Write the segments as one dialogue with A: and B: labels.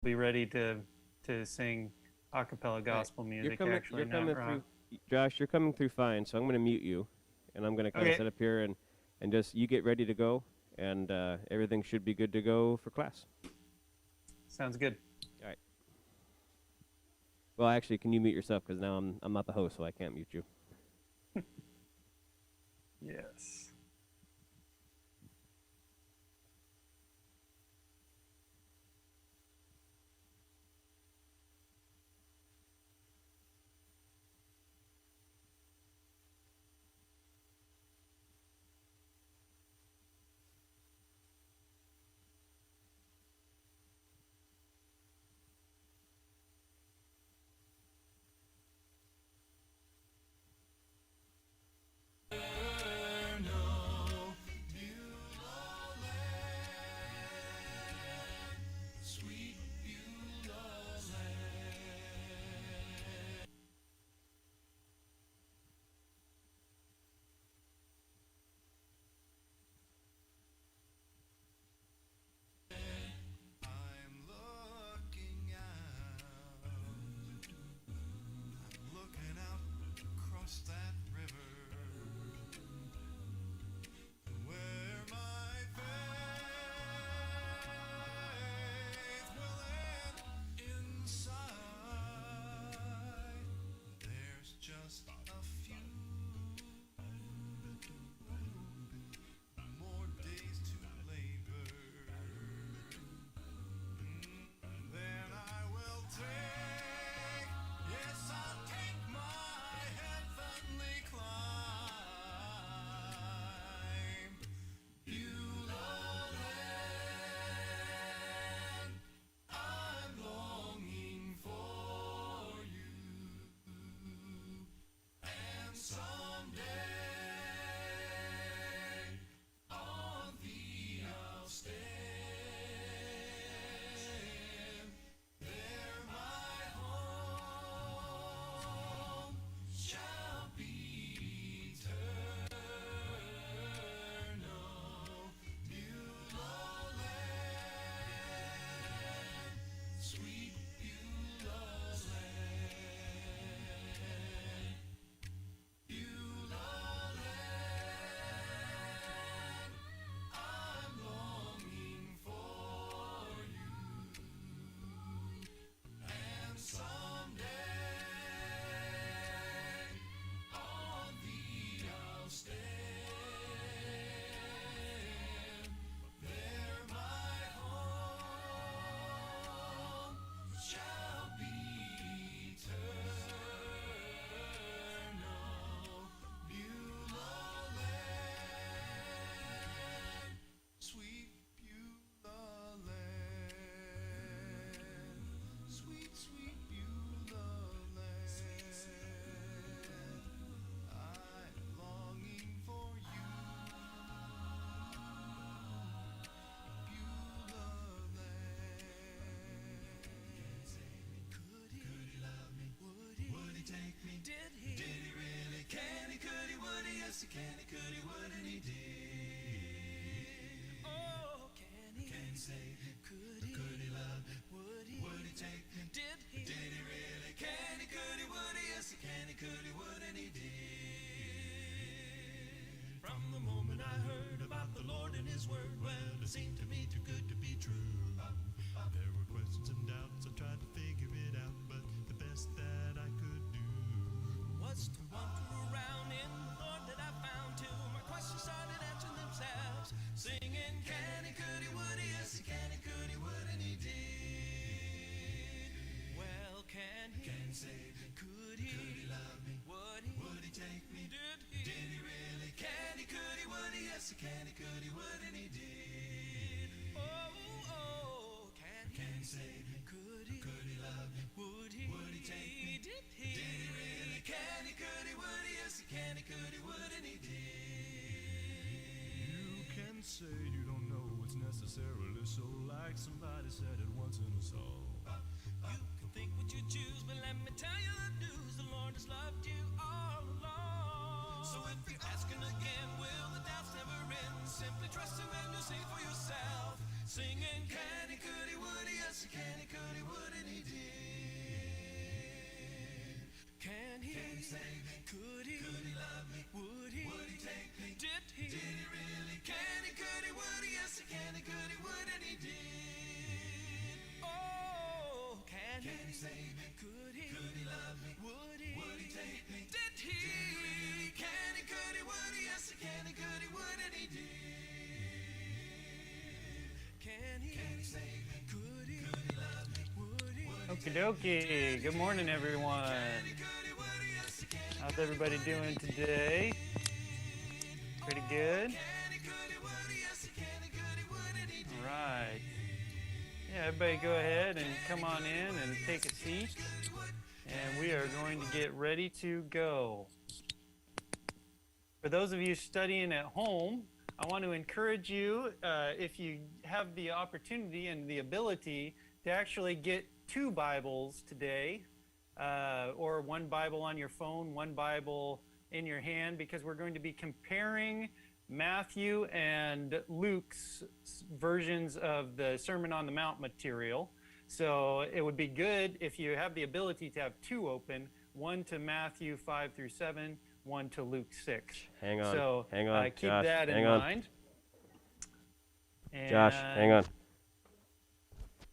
A: be ready to sing a cappella gospel music. Actually,
B: You're
A: not
B: coming
A: rock.
B: through, Josh. You're coming through fine. So I'm going to mute you, and I'm going to kind of
A: Okay,
B: sit up here and just you get ready to go, and everything should be good to go for class.
A: sounds good.
B: All right. Well, actually, can you mute yourself? Because now I'm not the host, so I can't mute you.
A: Yes.
C: Looking out across that river where my faith will end. Inside there's just a few more days to labor. Then I will take, yes, I'll take my heavenly climb. Beulah land, I'm longing for you, and someday on thee I'll stand. There my home shall be eternal. Beulah land, sweet Beulah land. Beulah land, I'm longing for you, and someday on thee I'll stand. There my home shall be eternal. Beulah land, sweet Beulah land, sweet, sweet Beulah land. I'm longing for you, Beulah land. Could he love me? Would he take me? Did he really? Can he? Could he? Would he? Yes, he can. He could. He would, and he did.
D: Oh, can he?
C: Can he save me?
D: Could he?
C: Could he love me?
D: Would he?
C: Would he take me?
D: Did he?
C: Did he really? Can he? Could he? Would he? Yes, he can. He could. He would, and he did. From the moment I heard about the Lord and His Word, well, it seemed to me too good to be true. There were questions and doubts. I tried to figure it out, but the best that I could do
D: Was to wander around in the Lord that I found too. My questions started answering themselves, singing,
C: can he? Could he? Would he? Yes, he can. He could. He would, and he did.
D: well, can he?
C: Can he save me?
D: Could he?
C: Could he love me?
D: Would he?
C: Would he take me?
D: Did he?
C: Did he really? Can he? Could he? Would he? Yes, he can. He could. He would, and he did.
D: Oh, can he?
C: Can he save me?
D: Could he?
C: Could he love me?
D: Would he?
C: Would he take me?
D: Did he?
C: Did he really? Can he? Could he? Would he? Yes, he can. He could. He would, and he did. You can say you don't know what's necessarily so, like somebody said it once in a song.
D: You can think what you choose, but let me tell you the news. The Lord has loved you all along. So if you're asking again, will the doubts never end? Simply trust Him and you'll see for yourself. Singing, can he? Could he? Would he? Yes, he can. He could. He he save me? Could he love me? Would he take me? Did he really? Can he, could he, would he? Yes, he can, he could, he would, and he did. Oh, can he save me? Could he love me? Would he take me? Did he? Can he, could he, would he? Yes, he can, he could, he would, and he did. Can he save me? Could he love me? Would he?
A: Okie dokie. Good morning, everyone. How's everybody doing today? Pretty good? All right. Yeah, everybody go ahead and come on in and take a seat. And we are going to get ready to go. For those of you studying at home, I want to encourage you, if you have the opportunity and the ability, to actually get 2 Bibles today, or 1 Bible on your phone, 1 Bible in your hand, because we're going to be comparing Matthew and Luke's versions of the Sermon on the Mount material. So it would be good if you have the ability to have 2 open, 1 to Matthew 5 through 7, 1 to Luke 6.
B: Hang on.
A: So
B: hang on.
A: keep
B: Josh,
A: that in
B: hang on.
A: mind. And
B: Josh, hang on.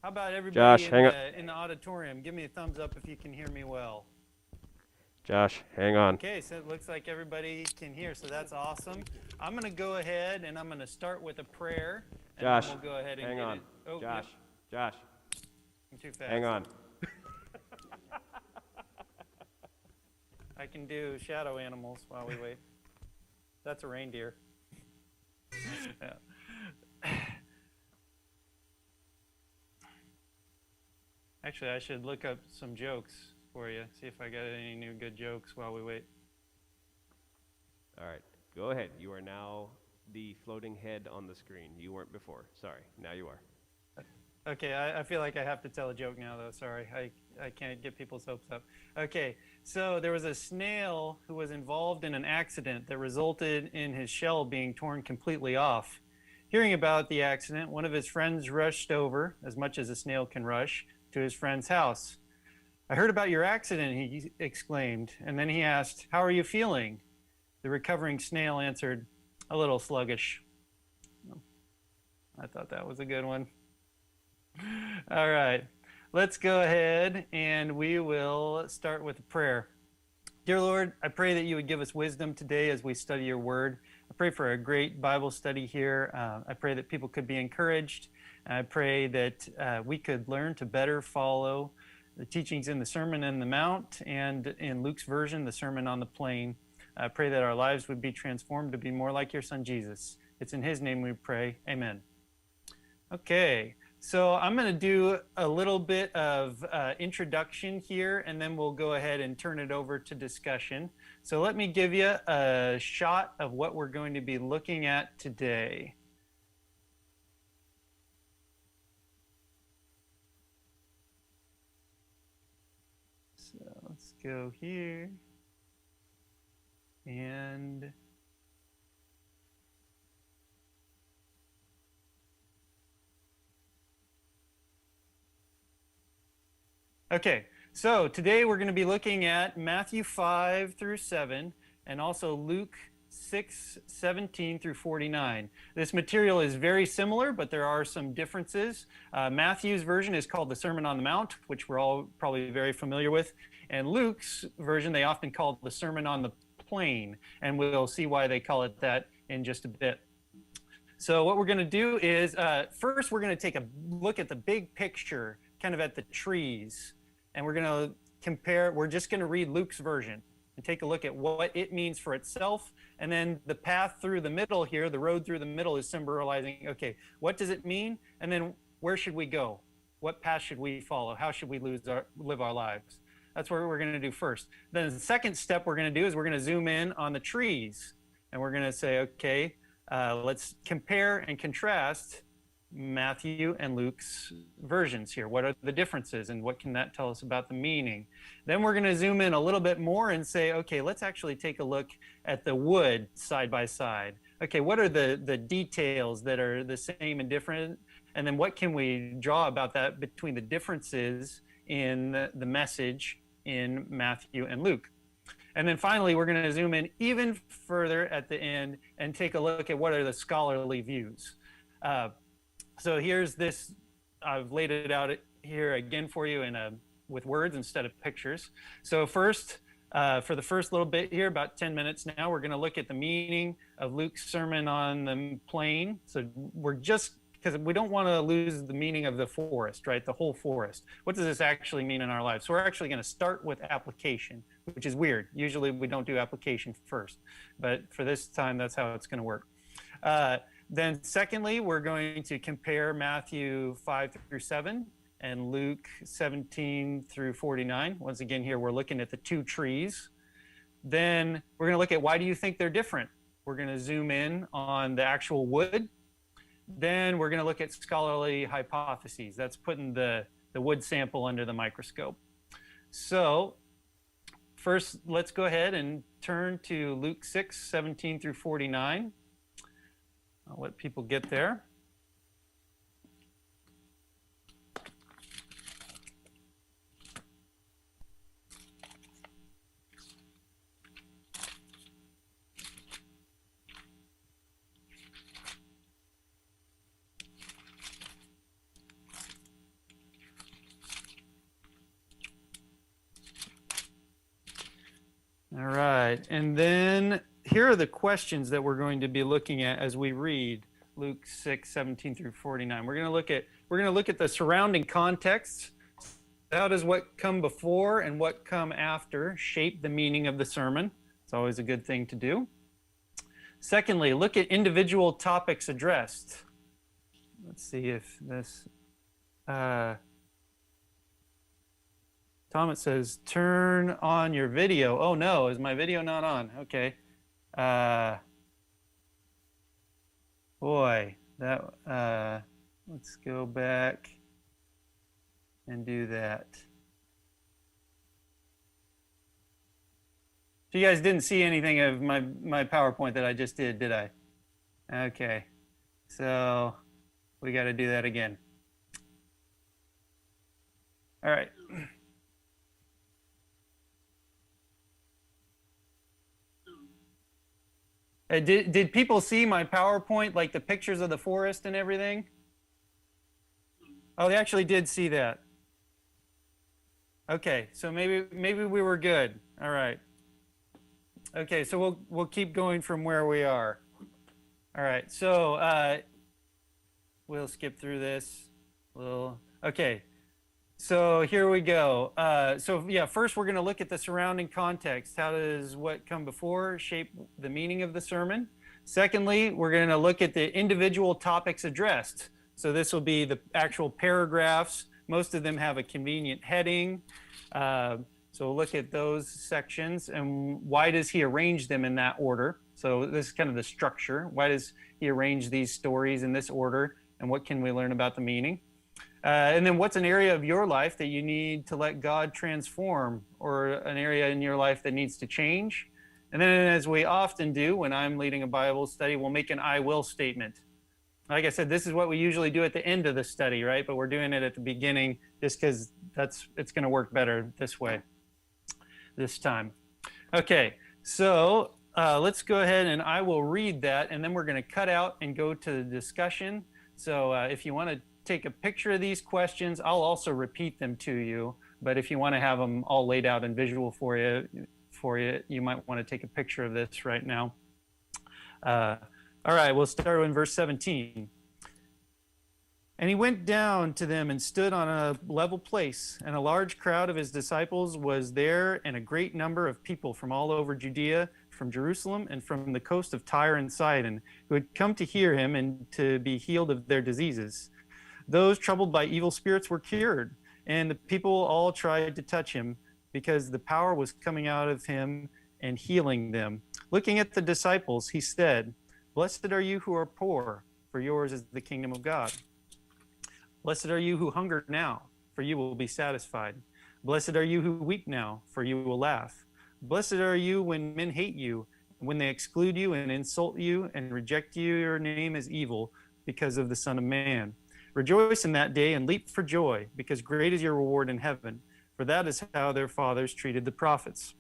A: how about
B: Josh,
A: everybody
B: hang
A: in the auditorium? Give me a thumbs up if you can hear me well.
B: Josh, hang on.
A: Okay, so it looks like everybody can hear, so that's awesome. I'm going to go ahead and I'm going to start with a prayer. And
B: Josh,
A: then we'll go ahead and
B: hang
A: get
B: on.
A: it. Oh,
B: Josh,
A: yep,
B: Josh,
A: I'm too fast.
B: hang on.
A: I can do shadow animals while we wait. That's a reindeer. Yeah. Actually, I should look up some jokes for you, see if I got any new good jokes while we wait.
B: All right, go ahead. You are now the floating head on the screen. You weren't before. Sorry, now you are.
A: Okay, I feel like I have to tell a joke now, though. Sorry, I can't get people's hopes up. Okay, so there was a snail who was involved in an accident that resulted in his shell being torn completely off. Hearing about the accident, one of his friends rushed over, as much as a snail can rush, to his friend's house. "I heard about your accident," he exclaimed, and then he asked, "How are you feeling?" The recovering snail answered, "A little sluggish." I thought that was a good one. All right, let's go ahead and we will start with a prayer. Dear Lord, I pray that you would give us wisdom today as we study your word. I pray for a great Bible study here. I pray that people could be encouraged. I pray that we could learn to better follow the teachings in the Sermon on the Mount and in Luke's version, the Sermon on the Plain. I pray that our lives would be transformed to be more like your son Jesus. It's in his name we pray. Amen. Okay. So I'm going to do a little bit of introduction here, and then we'll go ahead and turn it over to discussion. So let me give you a shot of what we're going to be looking at today. So let's go here. And okay, so today we're going to be looking at Matthew 5 through 7 and also Luke 6, 17 through 49. This material is very similar, but there are some differences. Matthew's version is called the Sermon on the Mount, which we're all probably very familiar with. And Luke's version, they often call the Sermon on the Plain, and we'll see why they call it that in just a bit. So what we're going to do is, first we're going to take a look at the big picture, kind of at the trees. And we're going to compare, we're just going to read Luke's version and take a look at what it means for itself. And then the path through the middle here, the road through the middle is symbolizing, okay, what does it mean? And then where should we go? What path should we follow? How should we live our lives? That's what we're going to do first. Then the second step we're going to do is we're going to zoom in on the trees. And we're going to say, okay, let's compare and contrast Matthew and Luke's versions here. What are the differences and what can that tell us about the meaning? Then we're going to zoom in a little bit more and say, okay, let's actually take a look at the wood side by side. Okay, what are the details that are the same and different? And then what can we draw about that between the differences in the message in Matthew and Luke? And then finally, we're going to zoom in even further at the end and take a look at what are the scholarly views. So here's this, I've laid it out here again for you with words instead of pictures. So first, for the first little bit here, about 10 minutes now, we're going to look at the meaning of Luke's sermon on the plain. So we're just, because we don't want to lose the meaning of the forest, right? The whole forest. What does this actually mean in our lives? So we're actually going to start with application, which is weird. Usually we don't do application first, but for this time, that's how it's going to work. Then secondly, we're going to compare Matthew 5 through 7 and Luke 17 through 49. Once again, here we're looking at the two trees. Then we're going to look at why do you think they're different? We're going to zoom in on the actual wood. Then we're going to look at scholarly hypotheses. That's putting the wood sample under the microscope. So first, let's go ahead and turn to Luke 6, 17 through 49. I'll let people get there. All right, and then here are the questions that we're going to be looking at as we read Luke 6, 17 through 49. We're going to look at the surrounding context. How does what come before and what come after shape the meaning of the sermon? It's always a good thing to do. Secondly, look at individual topics addressed. Let's see if this... Tom, it says, turn on your video. Oh no, is my video not on? Okay. Boy, let's go back and do that. So you guys didn't see anything of my PowerPoint that I just did I? Okay. So we got to do that again. All right. Did people see my PowerPoint, like the pictures of the forest and everything? Oh, they actually did see that. Okay, so maybe we were good. All right. Okay, so we'll keep going from where we are. All right, so we'll skip through this. Okay. So here we go. First we're going to look at the surrounding context. How does what come before shape the meaning of the sermon? Secondly, we're going to look at the individual topics addressed. So this will be the actual paragraphs. Most of them have a convenient heading. So we'll look at those sections and why does he arrange them in that order? So this is kind of the structure. Why does he arrange these stories in this order? And what can we learn about the meaning? And then what's an area of your life that you need to let God transform, or an area in your life that needs to change? And then, as we often do when I'm leading a Bible study, we'll make an I will statement. Like I said, this is what we usually do at the end of the study, right? But we're doing it at the beginning just because it's going to work better this way, this time. Okay, so let's go ahead and I will read that, and then we're going to cut out and go to the discussion. So if you want to take a picture of these questions, I'll also repeat them to you. But if you want to have them all laid out in visual for you, you might want to take a picture of this right now. All right, we'll start in verse 17. And he went down to them and stood on a level place, and a large crowd of his disciples was there, and a great number of people from all over Judea, from Jerusalem, and from the coast of Tyre and Sidon, who had come to hear him and to be healed of their diseases. Those troubled by evil spirits were cured, and the people all tried to touch him, because the power was coming out of him and healing them. Looking at the disciples, he said, "Blessed are you who are poor, for yours is the kingdom of God. Blessed are you who hunger now, for you will be satisfied. Blessed are you who weep now, for you will laugh. Blessed are you when men hate you, when they exclude you and insult you and reject your name as evil because of the Son of Man. Rejoice in that day and leap for joy, because great is your reward in heaven, for that is how their fathers treated the prophets.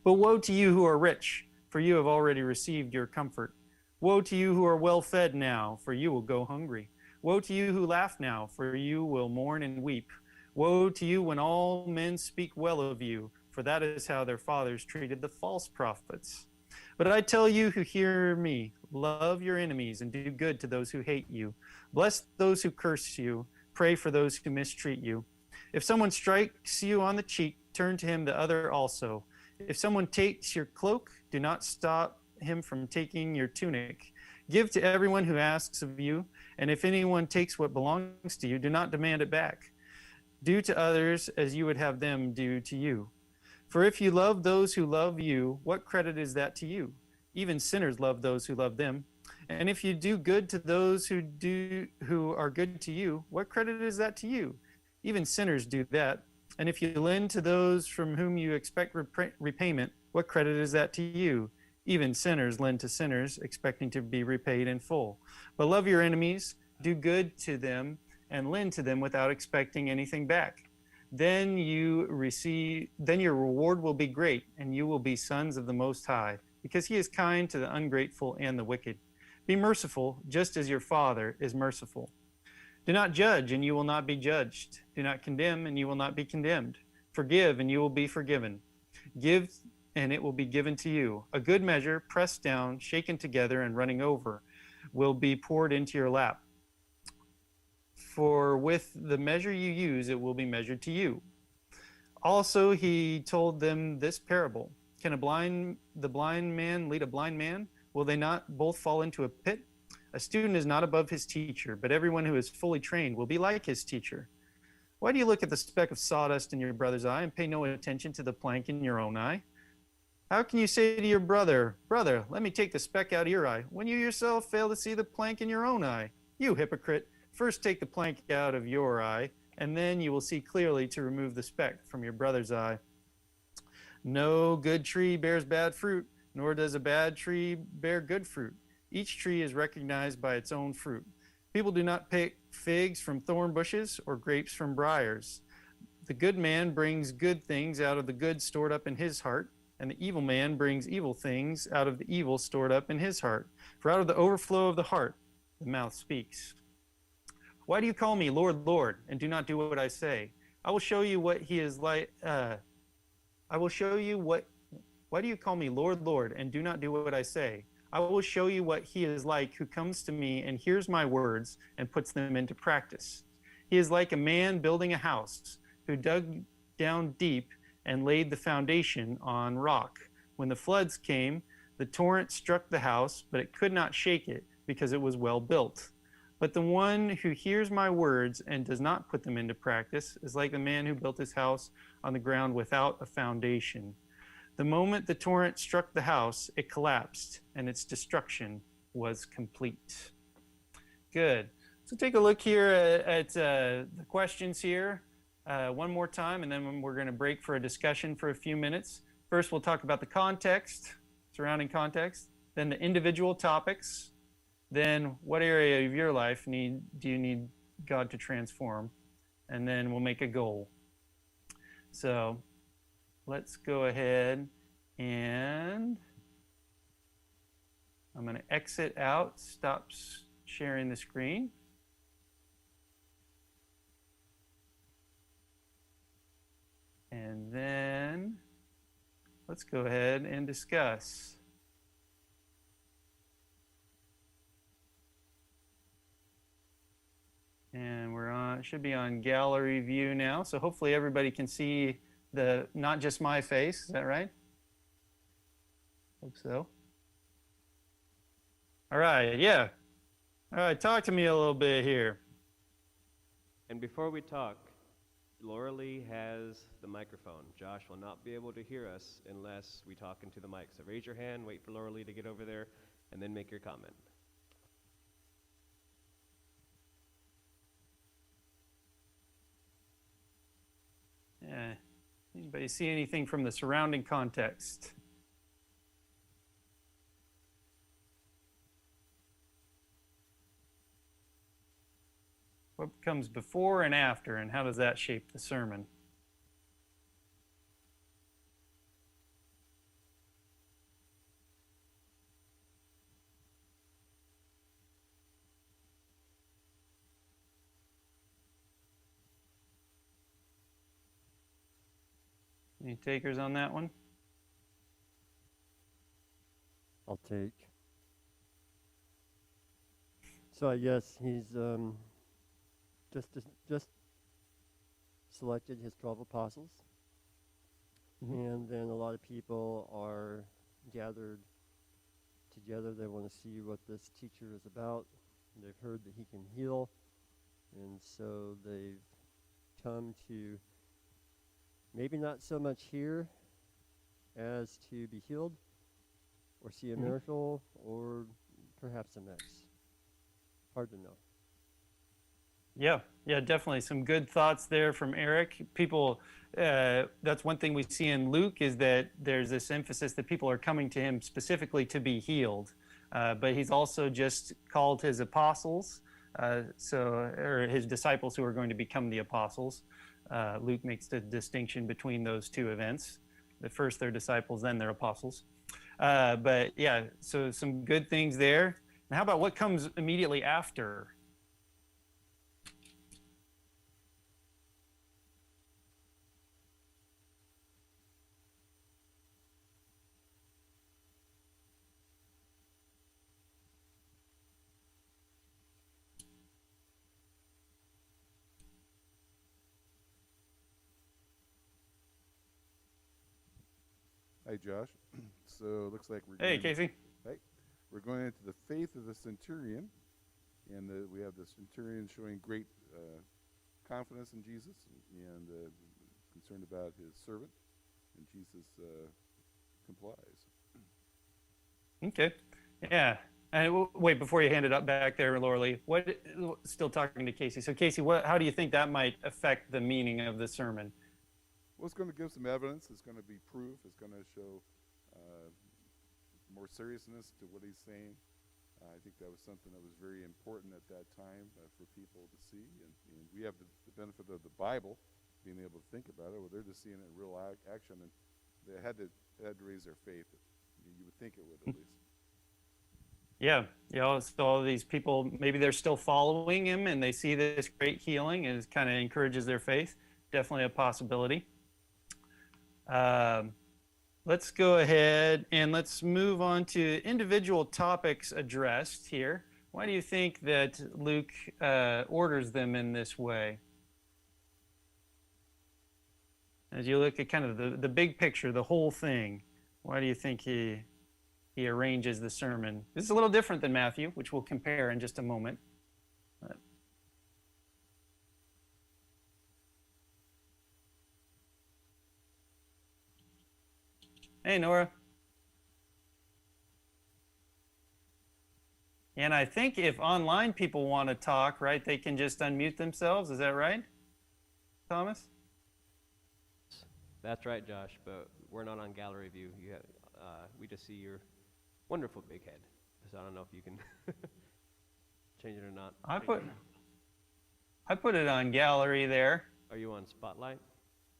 A: But woe to you who are rich, for you have already received your comfort. Woe to you who are well fed now, for you will go hungry. Woe to you who laugh now, for you will mourn and weep. Woe to you when all men speak well of you, for that is how their fathers treated the false prophets. But I tell you who hear me, love your enemies and do good to those who hate you. Bless those who curse you. Pray for those who mistreat you. If someone strikes you on the cheek, turn to him the other also. If someone takes your cloak, do not stop him from taking your tunic. Give to everyone who asks of you, and if anyone takes what belongs to you, do not demand it back. Do to others as you would have them do to you. For if you love those who love you, what credit is that to you? Even sinners love those who love them. And if you do good to those who are good to you, what credit is that to you? Even sinners do that. And if you lend to those from whom you expect repayment, what credit is that to you? Even sinners lend to sinners, expecting to be repaid in full. But love your enemies, do good to them, and lend to them without expecting anything back. Then your reward will be great, and you will be sons of the Most High, because he is kind to the ungrateful and the wicked. Be merciful, just as your Father is merciful. Do not judge, and you will not be judged. Do not condemn, and you will not be condemned. Forgive, and you will be forgiven. Give, and it will be given to you. A good measure, pressed down, shaken together, and running over, will be poured into your lap. For with the measure you use, it will be measured to you. Also, he told them this parable. Can the blind man lead a blind man? Will they not both fall into a pit? A student is not above his teacher, but everyone who is fully trained will be like his teacher. Why do you look at the speck of sawdust in your brother's eye and pay no attention to the plank in your own eye? How can you say to your brother, "Brother, let me take the speck out of your eye," when you yourself fail to see the plank in your own eye? You hypocrite, first take the plank out of your eye, and then you will see clearly to remove the speck from your brother's eye. No good tree bears bad fruit, nor does a bad tree bear good fruit. Each tree is recognized by its own fruit. People do not pick figs from thorn bushes or grapes from briars. The good man brings good things out of the good stored up in his heart, and the evil man brings evil things out of the evil stored up in his heart. For out of the overflow of the heart, the mouth speaks. Why do you call me Lord, Lord, and do not do what I say? I will show you what he is like. Why do you call me Lord, Lord, and do not do what I say? I will show you what he is like who comes to me and hears my words and puts them into practice. He is like a man building a house who dug down deep and laid the foundation on rock. When the floods came, the torrent struck the house, but it could not shake it because it was well built. But the one who hears my words and does not put them into practice is like the man who built his house on the ground without a foundation. The moment the torrent struck the house, it collapsed, and its destruction was complete. Good. So take a look here at the questions here one more time, and then we're going to break for a discussion for a few minutes. First, we'll talk about the context, surrounding context, then the individual topics, then what area of your life do you need God to transform, and then we'll make a goal. So let's go ahead and I'm going to exit out, stop sharing the screen. And then let's go ahead and discuss. And should be on gallery view now. So hopefully everybody can see not just my face. Is that right? Hope so. All right, yeah. All right, talk to me a little bit here.
B: And before we talk, Laura Lee has the microphone. Josh will not be able to hear us unless we talk into the mic. So raise your hand, wait for Laura Lee to get over there, and then make your comment.
A: Yeah. Anybody see anything from the surrounding context? What comes before and after, and how does that shape the sermon? Any takers on that one?
E: I'll take. So I guess he's just selected his 12 apostles, and then a lot of people are gathered together. They want to see what this teacher is about. They've heard that he can heal, and so they've come to maybe not so much hear as to be healed or see a miracle or perhaps a mix. Hard to know.
A: Yeah, definitely some good thoughts there from Eric. People, that's one thing we see in Luke is that there's this emphasis that people are coming to him specifically to be healed. But he's also just called his apostles, or his disciples who are going to become the apostles. Luke makes the distinction between those two events. The first they're disciples, then they're apostles. But yeah, so some good things there. And how about what comes immediately after?
F: Hi, Josh. So it looks like we're
A: Hey,
F: going
A: Casey.
F: Hey, we're going into the faith of the centurion, and we have the centurion showing great confidence in Jesus and concerned about his servant, and Jesus complies.
A: Okay. Yeah. And wait, before you hand it up back there, Laura Lee, still talking to Casey. So Casey, how do you think that might affect the meaning of the sermon?
F: Well, it's going to give some evidence. It's going to be proof. It's going to show more seriousness to what he's saying. I think that was something that was very important at that time for people to see. And we have the benefit of the Bible, being able to think about it. Well, they're just seeing it in real action, and they had to raise their faith. You would think it would, at least.
A: Yeah. So all of these people, maybe they're still following him and they see this great healing and it kind of encourages their faith. Definitely a possibility. Let's go ahead and let's move on to individual topics addressed here. Why do you think that Luke orders them in this way? As you look at kind of the big picture, the whole thing, why do you think he arranges the sermon? This is a little different than Matthew, which we'll compare in just a moment. Hey, Nora. And I think if online people want to talk, right, they can just unmute themselves. Is that right, Thomas?
B: That's right, Josh, but we're not on gallery view. We just see your wonderful big head. So I don't know if you can change it or not.
A: I put it on gallery there.
B: Are you on Spotlight,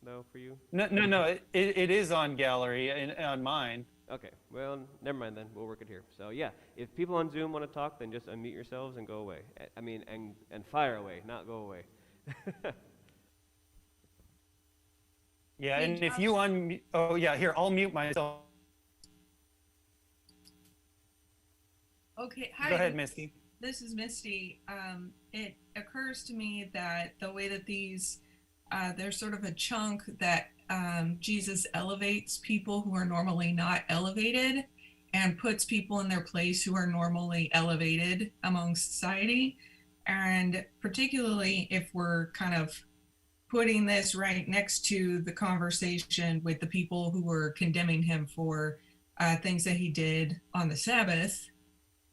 B: though, for you?
A: No. It is on gallery on mine.
B: Okay, well, never mind then. We'll work it here. So yeah, if people on Zoom want to talk, then just unmute yourselves and go away. And fire away, not go away.
A: Yeah,
G: Hey,
A: and if
G: Josh.
A: you unmute, oh yeah, here, I'll mute myself.
G: Okay, hi.
A: Go ahead, Misty.
G: This is Misty. It occurs to me that the way that these, there's sort of a chunk that Jesus elevates people who are normally not elevated and puts people in their place who are normally elevated among society. And particularly if we're kind of putting this right next to the conversation with the people who were condemning him for things that he did on the Sabbath,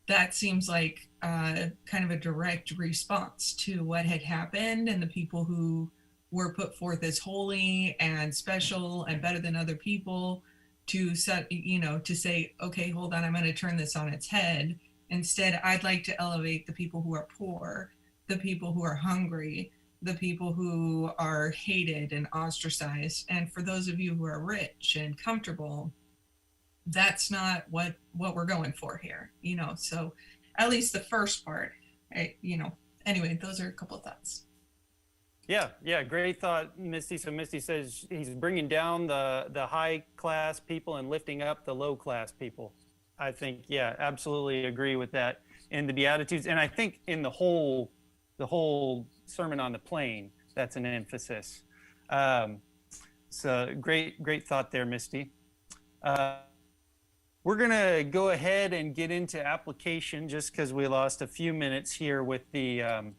G: that seems like kind of a direct response to what had happened, and the people who were put forth as holy and special and better than other people to say, okay, hold on, I'm going to turn this on its head. Instead, I'd like to elevate the people who are poor, the people who are hungry, the people who are hated and ostracized. And for those of you who are rich and comfortable, that's not what we're going for here, so at least the first part, anyway, those are a couple of thoughts.
A: Yeah, great thought, Misty. So Misty says he's bringing down the high class people and lifting up the low class people. I think, yeah, absolutely agree with that in the Beatitudes, and I think in the whole Sermon on the Plain, that's an emphasis. So great thought there, Misty. We're gonna go ahead and get into application just because we lost a few minutes here with the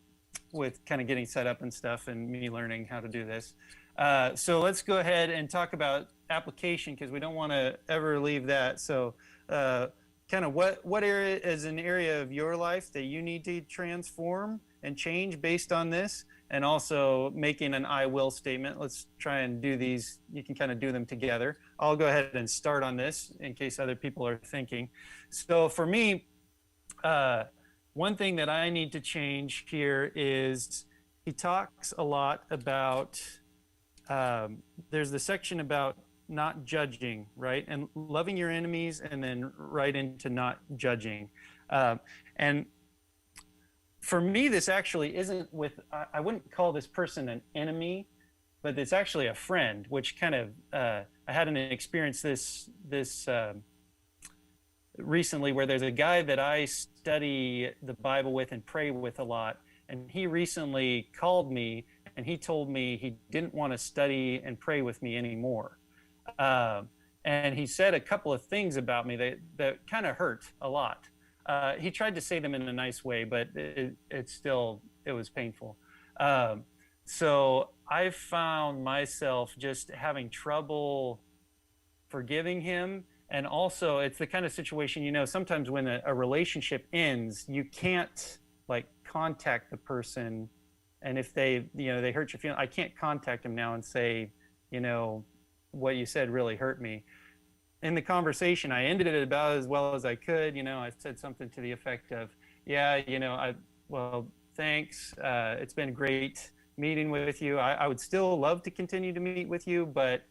A: with kind of getting set up and stuff and me learning how to do this. So let's go ahead and talk about application because we don't want to ever leave that. So kind of what area is an area of your life that you need to transform and change based on this, and also making an I will statement. Let's try and do these. You can kind of do them together. I'll go ahead and start on this in case other people are thinking. So for me, one thing that I need to change here is he talks a lot about, there's the section about not judging, right? And loving your enemies, and then right into not judging. And for me, this actually isn't I wouldn't call this person an enemy, but it's actually a friend, which kind of, I had an experience this recently where there's a guy that I study the Bible with and pray with a lot. And he recently called me and he told me he didn't want to study and pray with me anymore. And he said a couple of things about me that kind of hurt a lot. He tried to say them in a nice way, but it was painful. So I found myself just having trouble forgiving him. And also it's the kind of situation, sometimes when a relationship ends, you can't like contact the person. And if they hurt your feelings, I can't contact them now and say, what you said really hurt me. In the conversation, I ended it about as well as I could. I said something to the effect of, well, thanks. It's been great meeting with you. I would still love to continue to meet with you, but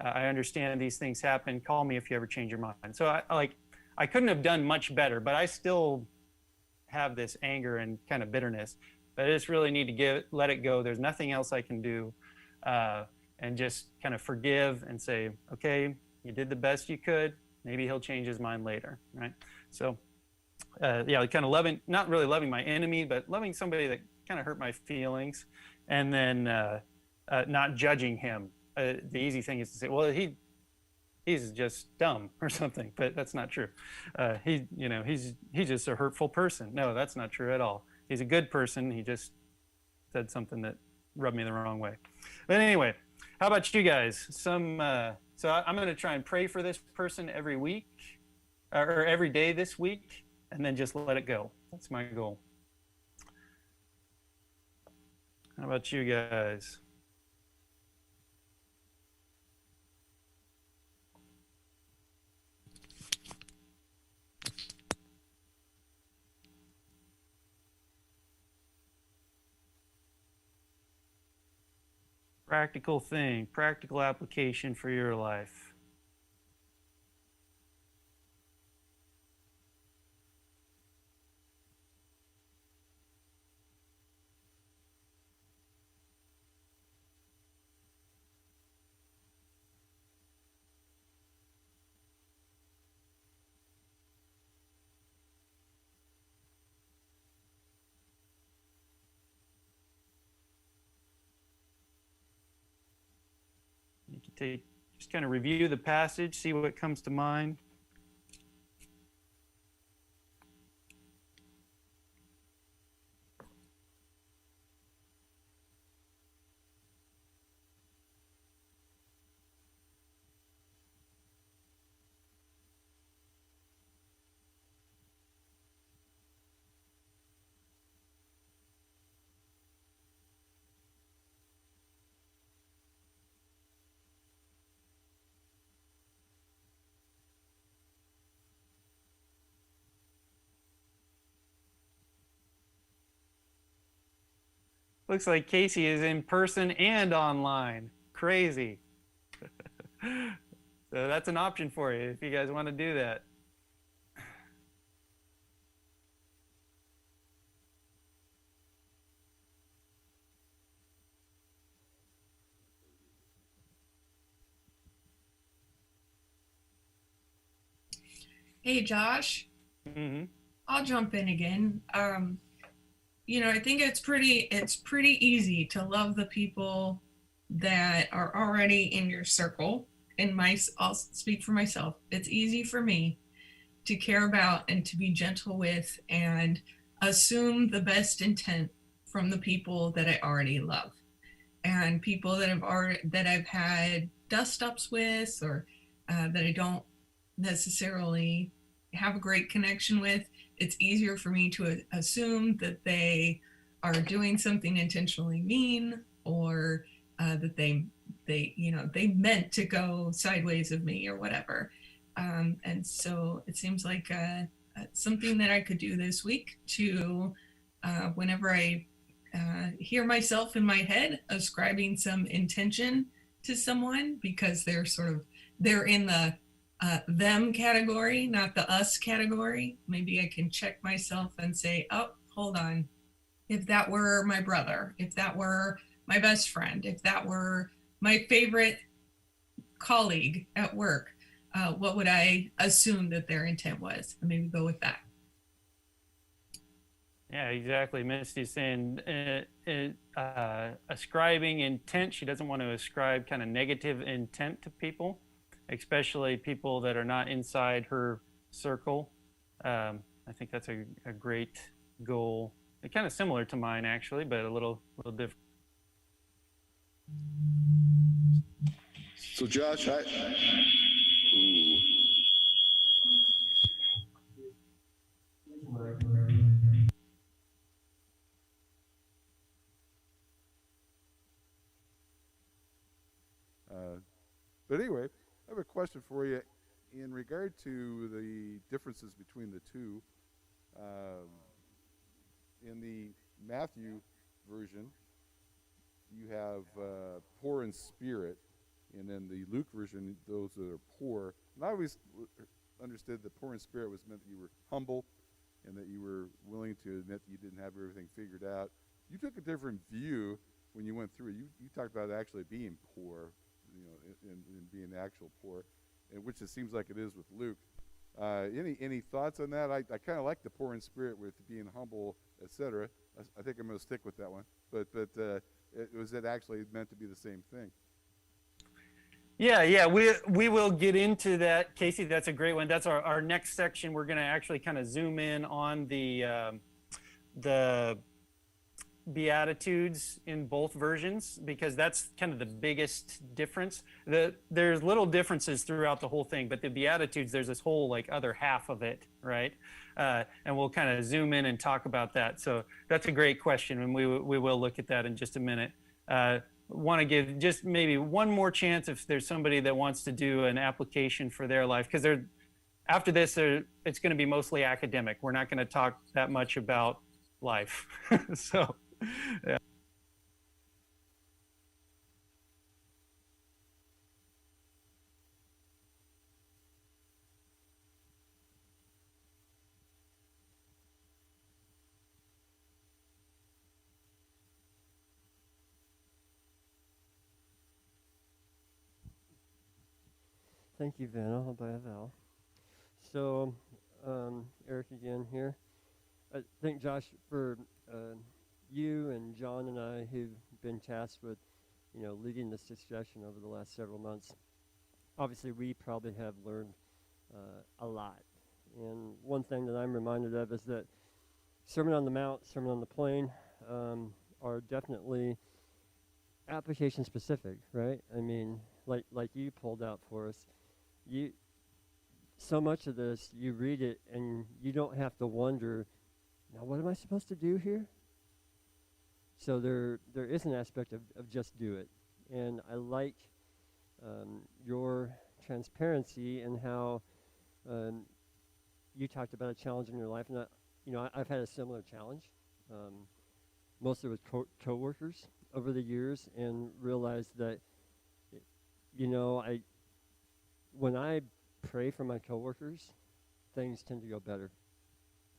A: I understand these things happen. Call me if you ever change your mind. So I couldn't have done much better, but I still have this anger and kind of bitterness. But I just really need to let it go. There's nothing else I can do, and just kind of forgive and say, okay, you did the best you could. Maybe he'll change his mind later, right? So, kind of not really loving my enemy, but loving somebody that kind of hurt my feelings, and then not judging him. The easy thing is to say, well, he's just dumb or something, but that's not true. He's just a hurtful person. No, that's not true at all. He's a good person. He just said something that rubbed me the wrong way. But anyway, how about you guys? So I'm going to try and pray for this person every week or every day this week, and then just let it go. That's my goal. How about you guys? Practical application for your life. You can just kind of review the passage, see what comes to mind. Looks like Casey is in person and online. Crazy. So that's an option for you if you guys want to do that.
G: Hey, Josh,
A: Hmm.
G: I'll jump in again. I think it's pretty easy to love the people that are already in your circle. I'll speak for myself. It's easy for me to care about and to be gentle with and assume the best intent from the people that I already love and people that I've had dust ups with or that I don't necessarily have a great connection with. It's easier for me to assume that they are doing something intentionally mean or that they meant to go sideways of me or whatever. And so it seems like something that I could do this week to whenever I hear myself in my head ascribing some intention to someone because they're in the them category, not the us category. Maybe I can check myself and say, oh, hold on. If that were my brother, if that were my best friend, if that were my favorite colleague at work, what would I assume that their intent was? And maybe go with that.
A: Yeah, exactly. Misty's saying ascribing intent. She doesn't want to ascribe kind of negative intent to people, especially people that are not inside her circle. I think that's a great goal. Kind of similar to mine, actually, but a little different.
F: So, Josh, ooh. But anyway, I have a question for you in regard to the differences between the two. Um, in the Matthew version, you have poor in spirit, and then the Luke version, those that are poor. And I always understood that poor in spirit was meant that you were humble and that you were willing to admit that you didn't have everything figured out. You took a different view when you went through it. You talked about actually being poor, and being actual poor, and which it seems like it is with Luke. Any thoughts on that? I kind of like the poor in spirit with being humble, etc. I think I'm going to stick with that one. But was it actually meant to be the same thing?
A: Yeah, we will get into that, Casey. That's a great one. That's our next section. We're going to actually kind of zoom in on the Beatitudes in both versions because that's kind of the biggest difference. There's little differences throughout the whole thing, but the Beatitudes, there's this whole like other half of it, right? And we'll kind of zoom in and talk about that. So that's a great question, and we will look at that in just a minute. Want to give just maybe one more chance if there's somebody that wants to do an application for their life, because after this it's going to be mostly academic. We're not going to talk that much about life. So yeah.
E: Thank you, Vanna. I'll buy a vowel. So, Eric again here. I thank Josh for you and John and I who've been tasked with, leading this discussion over the last several months. Obviously, we probably have learned a lot. And one thing that I'm reminded of is that Sermon on the Mount, Sermon on the Plain are definitely application specific, right? I mean, like you pulled out for us, so much of this, you read it and you don't have to wonder, now what am I supposed to do here? So there is an aspect of just do it. And I like your transparency and how you talked about a challenge in your life. And I've had a similar challenge, mostly with coworkers over the years, and realized that, when I pray for my coworkers, things tend to go better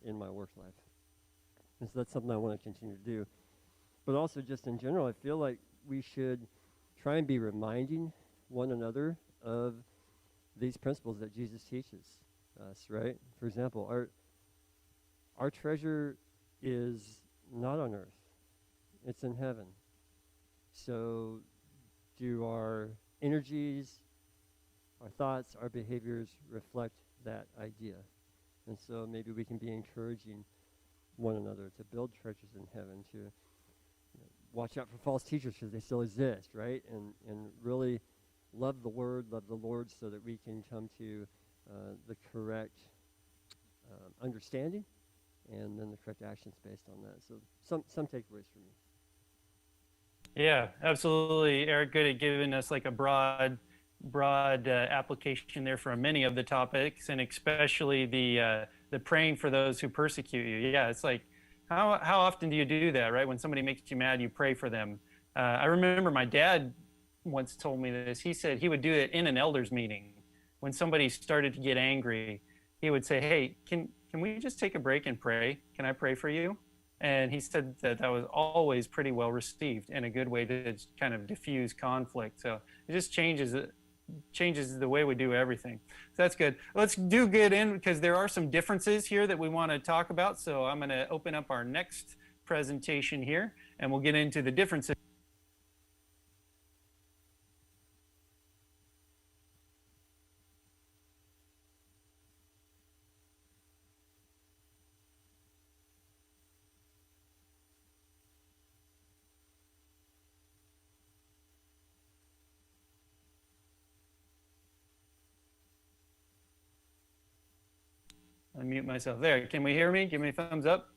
E: in my work life. And so that's something I want to continue to do. But also just in general, I feel like we should try and be reminding one another of these principles that Jesus teaches. us, right? For example, our treasure is not on earth, it's in heaven. So do our energies, our thoughts, our behaviors reflect that idea? And so maybe we can be encouraging one another to build treasures in heaven, to watch out for false teachers because they still exist, right? And really love the Word, love the Lord, so that we can come to the correct understanding and then the correct actions based on that. So some takeaways for me.
A: Yeah, absolutely, Eric. Good at giving us like a broad application there for many of the topics, and especially the praying for those who persecute you. Yeah, it's like how often do you do that, right? When somebody makes you mad, you pray for them. I remember my dad once told me this. He said he would do it in an elders meeting when somebody started to get angry. He would say, "Hey, can we just take a break and pray? Can I pray for you?" And he said that was always pretty well received and a good way to kind of diffuse conflict. So it just changes the way we do everything. So that's good. Let's do good in because there are some differences here that we want to talk about. So I'm going to open up our next presentation here and we'll get into the differences. Unmute myself there. Can we hear me? Give me a thumbs up.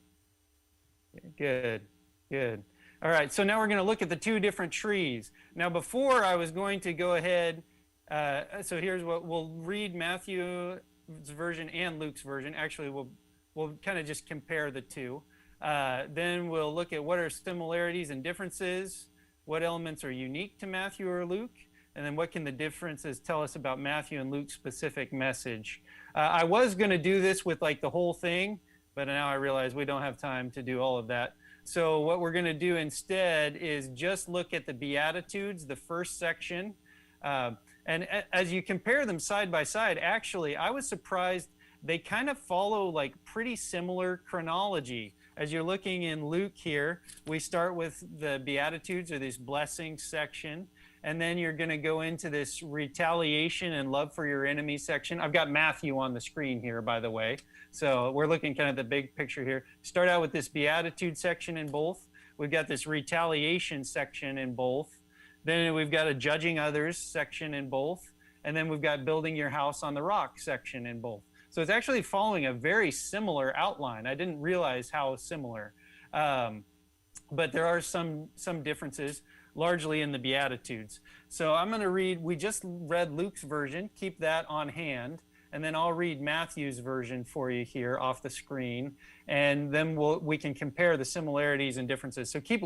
A: Good, good. All right, so now we're going to look at the two different trees. Now before I was going to go ahead, so here's what we'll read Matthew's version and Luke's version. Actually, we'll kind of just compare the two. Then we'll look at what are similarities and differences, what elements are unique to Matthew or Luke, and then what can the differences tell us about Matthew and Luke's specific message. I was going to do this with like the whole thing, but now I realize we don't have time to do all of that. So what we're going to do instead is just look at the Beatitudes, the first section. And as you compare them side by side, actually, I was surprised they kind of follow like pretty similar chronology. As you're looking in Luke here, we start with the Beatitudes or this blessing section. And then you're going to go into this retaliation and love for your enemies section. I've got Matthew on the screen here, by the way. So we're looking kind of the big picture here. Start out with this Beatitude section in both. We've got this retaliation section in both. Then we've got a judging others section in both. And then we've got building your house on the rock section in both. So it's actually following a very similar outline. I didn't realize how similar. But there are some differences, largely in the Beatitudes. So I'm going to read, we just read Luke's version, keep that on hand, and then I'll read Matthew's version for you here off the screen, and then we can compare the similarities and differences. So keep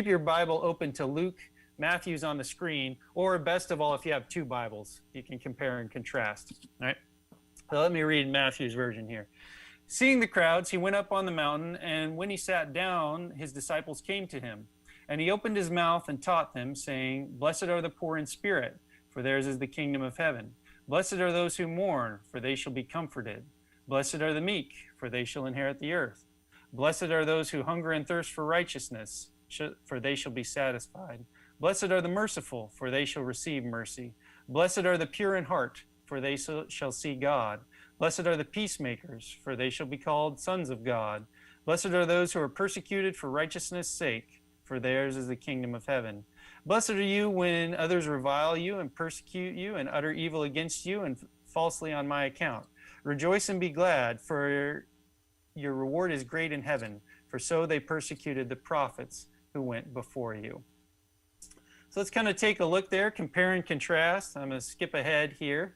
A: your Bible open to Luke, Matthew's on the screen, or best of all, if you have two Bibles, you can compare and contrast. All right? So let me read Matthew's version here. Seeing the crowds, he went up on the mountain, and when he sat down, his disciples came to him. And he opened his mouth and taught them, saying, Blessed are the poor in spirit, for theirs is the kingdom of heaven. Blessed are those who mourn, for they shall be comforted. Blessed are the meek, for they shall inherit the earth. Blessed are those who hunger and thirst for righteousness, for they shall be satisfied. Blessed are the merciful, for they shall receive mercy. Blessed are the pure in heart, for they shall see God. Blessed are the peacemakers, for they shall be called sons of God. Blessed are those who are persecuted for righteousness' sake, for theirs is the kingdom of heaven. Blessed are you when others revile you and persecute you and utter evil against you and falsely on my account. Rejoice and be glad, for your reward is great in heaven, for so they persecuted the prophets who went before you. So let's kind of take a look there, compare and contrast. I'm going to skip ahead here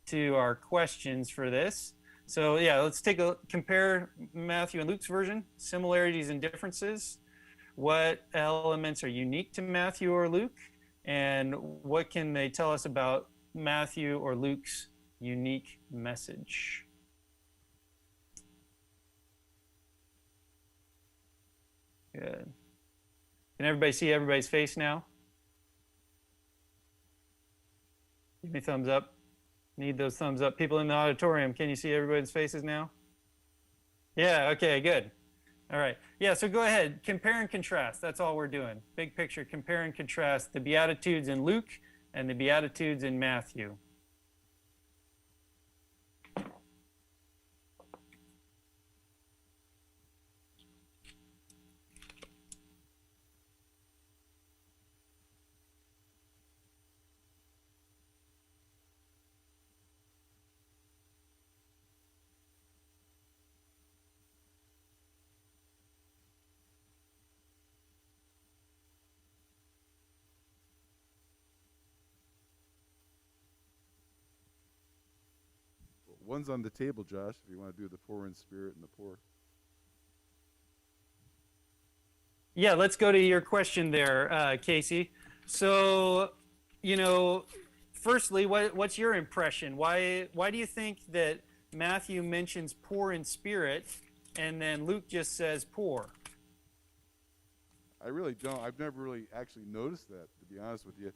A: to our questions for this. So yeah, let's compare Matthew and Luke's version, similarities and differences. What elements are unique to Matthew or Luke, and what can they tell us about Matthew or Luke's unique message? Good. Can everybody see everybody's face now? Give me a thumbs up. Need those thumbs up. People in the auditorium, can you see everybody's faces now? Yeah, okay, good. All right. Yeah, so go ahead. Compare and contrast. That's all we're doing. Big picture, compare and contrast the Beatitudes in Luke and the Beatitudes in Matthew.
F: One's on the table, Josh, if you want to do the poor in spirit and the poor.
A: Yeah, let's go to your question there, Casey. So, firstly, what's your impression? Why do you think that Matthew mentions poor in spirit and then Luke just says poor?
F: I really don't. I've never really actually noticed that, to be honest with you.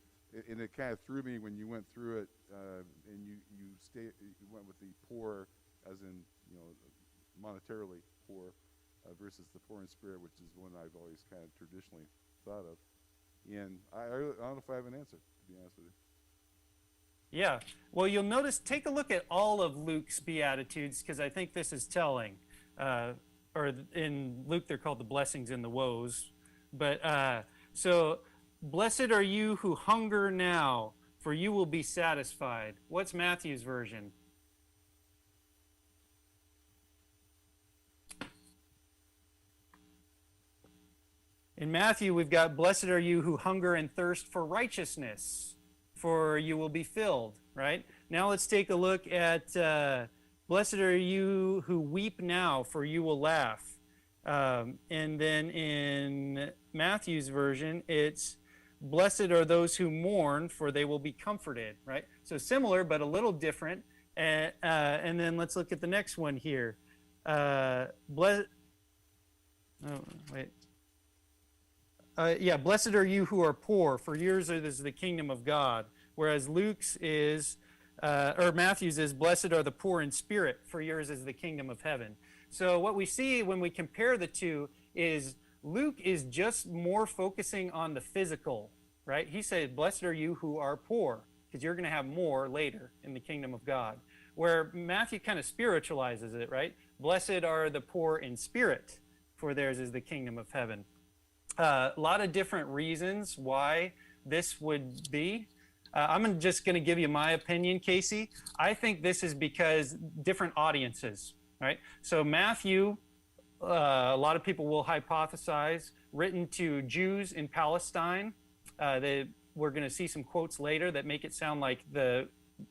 F: And it kind of threw me when you went through it, and you went with the poor, as in monetarily poor, versus the poor in spirit, which is one I've always kind of traditionally thought of. And I don't know if I have an answer, to be honest with you.
A: Yeah. Well, you'll notice. Take a look at all of Luke's Beatitudes, because I think this is telling. Or in Luke, they're called the blessings and the woes. But so. Blessed are you who hunger now, for you will be satisfied. What's Matthew's version? In Matthew, we've got, blessed are you who hunger and thirst for righteousness, for you will be filled, right? Now let's take a look at, blessed are you who weep now, for you will laugh. And then in Matthew's version, it's, blessed are those who mourn, for they will be comforted, right? So similar, but a little different. And then let's look at the next one here. Blessed are you who are poor, for yours is the kingdom of God. Whereas Luke's is, or Matthew's is, blessed are the poor in spirit, for yours is the kingdom of heaven. So what we see when we compare the two is Luke is just more focusing on the physical, right? He said, blessed are you who are poor, because you're going to have more later in the kingdom of God. Where Matthew kind of spiritualizes it, right? Blessed are the poor in spirit, for theirs is the kingdom of heaven. A lot of different reasons why this would be. I'm just going to give you my opinion, Casey. I think this is because different audiences, right? So Matthew, a lot of people will hypothesize, written to Jews in Palestine. We're going to see some quotes later that make it sound like the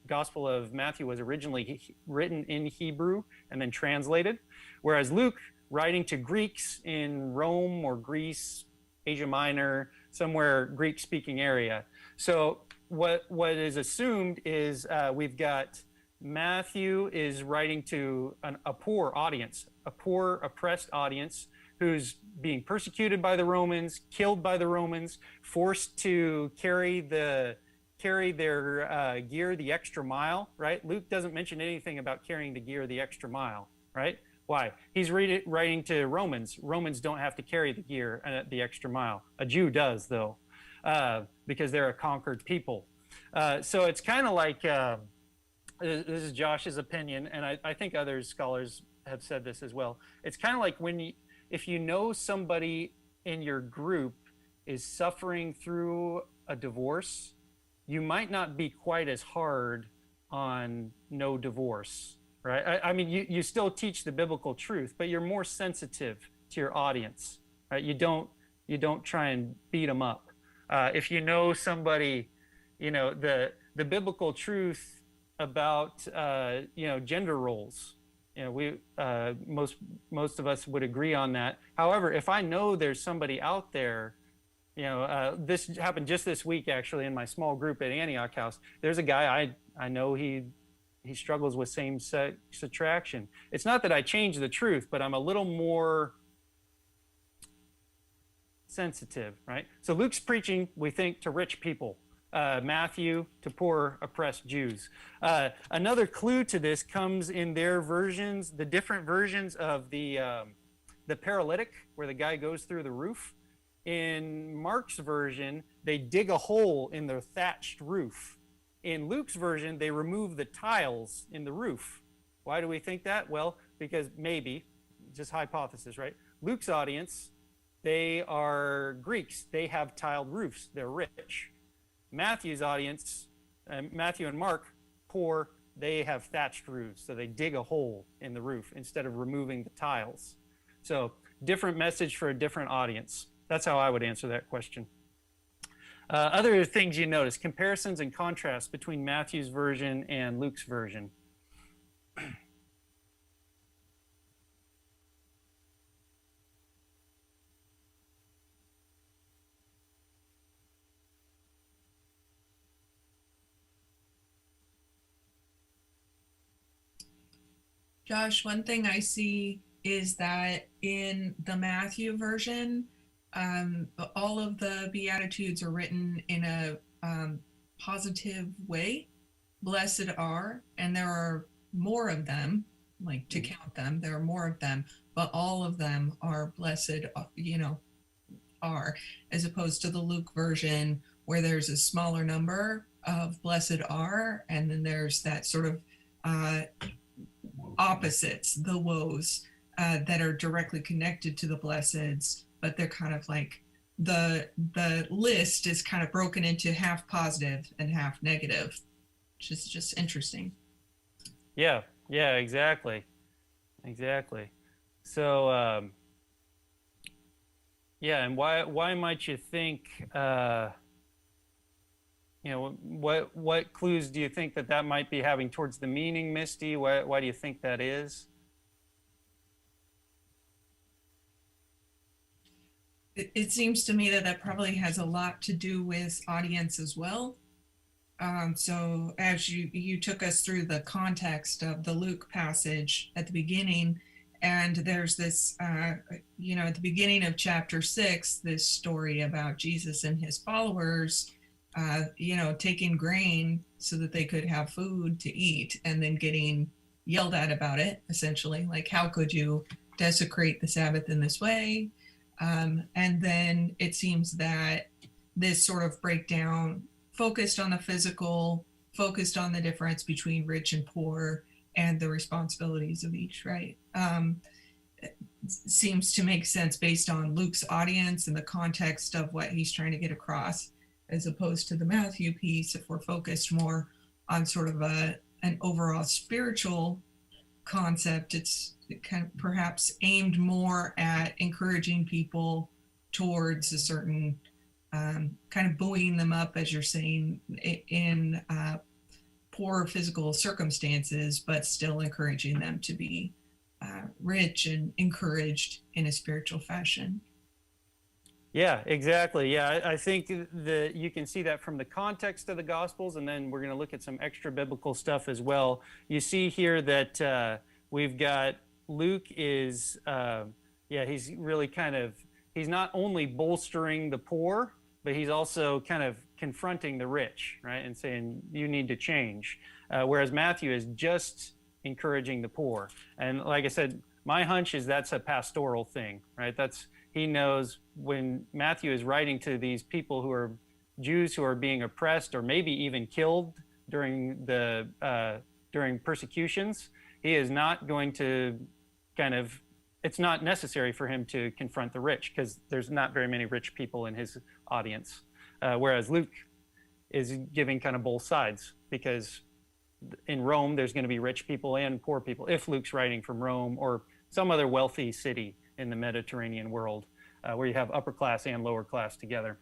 A: Gospel of Matthew was originally written in Hebrew and then translated, whereas Luke, writing to Greeks in Rome or Greece, Asia Minor, somewhere Greek-speaking area. So what is assumed is we've got Matthew is writing to a poor audience, a poor, oppressed audience who's being persecuted by the Romans, killed by the Romans, forced to carry their gear the extra mile, right? Luke doesn't mention anything about carrying the gear the extra mile, right? Why? He's writing to Romans. Romans don't have to carry the gear the extra mile. A Jew does, though, because they're a conquered people. So it's kind of like... this is Josh's opinion, and I think other scholars have said this as well. It's kind of like if you know somebody in your group is suffering through a divorce, you might not be quite as hard on no divorce, right? I mean, you still teach the biblical truth, but you're more sensitive to your audience, right? You don't try and beat them up. If you know somebody, the biblical truth about gender roles, we most of us would agree on that. However, if I know there's somebody out there, this happened just this week actually in my small group at Antioch House. There's a guy I know he struggles with same-sex attraction. It's not that I change the truth, but I'm a little more sensitive, right? So Luke's preaching, we think, to rich people. Matthew to poor, oppressed Jews. Another clue to this comes in their versions, the different versions of the paralytic, where the guy goes through the roof. In Mark's version, they dig a hole in their thatched roof. In Luke's version, they remove the tiles in the roof. Why do we think that? Well, because maybe, just hypothesis, right? Luke's audience, they are Greeks. They have tiled roofs. They're rich. Matthew's audience, Matthew and Mark, poor, they have thatched roofs. So they dig a hole in the roof instead of removing the tiles. So different message for a different audience. That's how I would answer that question. Other things you notice, comparisons and contrasts between Matthew's version and Luke's version.
G: Josh, one thing I see is that in the Matthew version, all of the Beatitudes are written in a positive way. Blessed are, and there are more of them, like to count them, there are more of them, but all of them are blessed, are, as opposed to the Luke version where there's a smaller number of blessed are, and then there's that sort of opposites, the woes, that are directly connected to the blesseds, but they're kind of like the list is kind of broken into half positive and half negative, which is just interesting.
A: Yeah, exactly. So, and why might you think, what clues do you think that might be having towards the meaning, Misty? Why do you think that is?
G: It seems to me that probably has a lot to do with audience as well. So as you took us through the context of the Luke passage at the beginning, and there's this, at the beginning of chapter 6, this story about Jesus and his followers, taking grain so that they could have food to eat, and then getting yelled at about it, essentially, like, how could you desecrate the Sabbath in this way? And then it seems that this sort of breakdown focused on the physical, focused on the difference between rich and poor and the responsibilities of each, right? Seems to make sense based on Luke's audience and the context of what he's trying to get across, as opposed to the Matthew piece. If we're focused more on sort of an overall spiritual concept, it's kind of perhaps aimed more at encouraging people towards a certain kind of buoying them up, as you're saying, in poor physical circumstances, but still encouraging them to be rich and encouraged in a spiritual fashion.
A: Yeah, exactly. Yeah, I think that you can see that from the context of the Gospels, and then we're going to look at some extra biblical stuff as well. You see here that we've got Luke is, he's really he's not only bolstering the poor, but he's also kind of confronting the rich, right, and saying, you need to change. Whereas Matthew is just encouraging the poor. And like I said, my hunch is that's a pastoral thing, right? He knows when Matthew is writing to these people who are Jews who are being oppressed or maybe even killed during persecutions, he is not going to it's not necessary for him to confront the rich because there's not very many rich people in his audience. Whereas Luke is giving kind of both sides, because in Rome, there's going to be rich people and poor people if Luke's writing from Rome or some other wealthy city in the Mediterranean world, where you have upper class and lower class together.